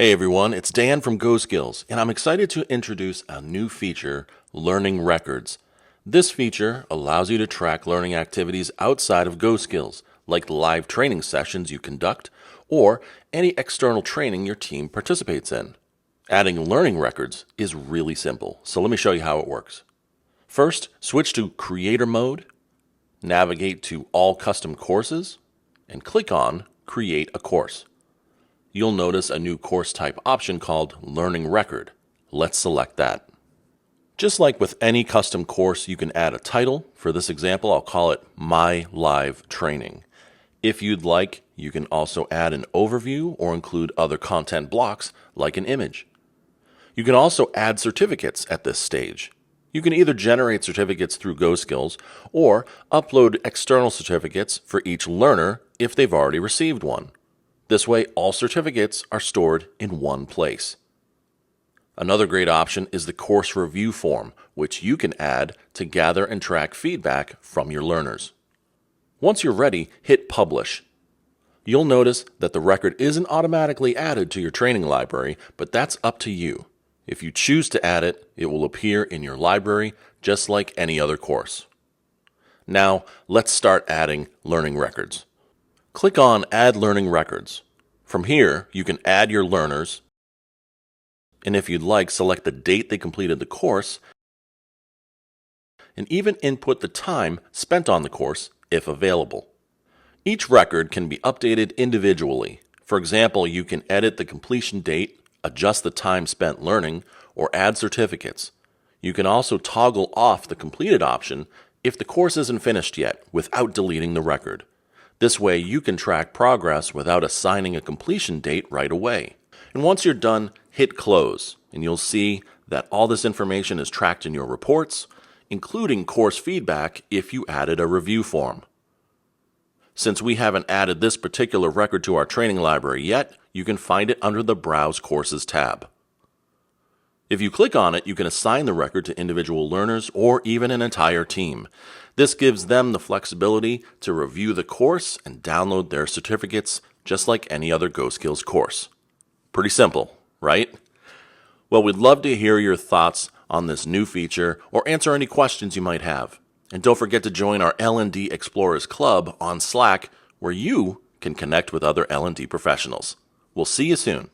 Hey everyone, it's Dan from GoSkills, and I'm excited to introduce a new feature, Learning Records. This feature allows you to track learning activities outside of GoSkills, like the live training sessions you conduct, or any external training your team participates in. Adding learning records is really simple, so let me show you how it works. First, switch to Creator Mode, navigate to All Custom Courses, and click on Create a Course. You'll notice a new course type option called Learning Record. Let's select that. Just like with any custom course, you can add a title. For this example, I'll call it My Live Training. If you'd like, you can also add an overview or include other content blocks like an image. You can also add certificates at this stage. You can either generate certificates through GoSkills or upload external certificates for each learner if they've already received one. This way, all certificates are stored in one place. Another great option is the course review form, which you can add to gather and track feedback from your learners. Once you're ready, hit Publish. You'll notice that the record isn't automatically added to your training library, but that's up to you. If you choose to add it, it will appear in your library just like any other course. Now, let's start adding learning records. Click on Add Learning Records. From here, you can add your learners, and if you'd like, select the date they completed the course, and even input the time spent on the course if available. Each record can be updated individually. For example, you can edit the completion date, adjust the time spent learning, or add certificates. You can also toggle off the completed option if the course isn't finished yet without deleting the record. This way, you can track progress without assigning a completion date right away. And once you're done, hit Close, and you'll see that all this information is tracked in your reports, including course feedback if you added a review form. Since we haven't added this particular record to our training library yet, you can find it under the Browse Courses tab. If you click on it, you can assign the record to individual learners or even an entire team. This gives them the flexibility to review the course and download their certificates just like any other GoSkills course. Pretty simple, right? Well, we'd love to hear your thoughts on this new feature or answer any questions you might have. And don't forget to join our L&D Explorers Club on Slack, where you can connect with other L&D professionals. We'll see you soon.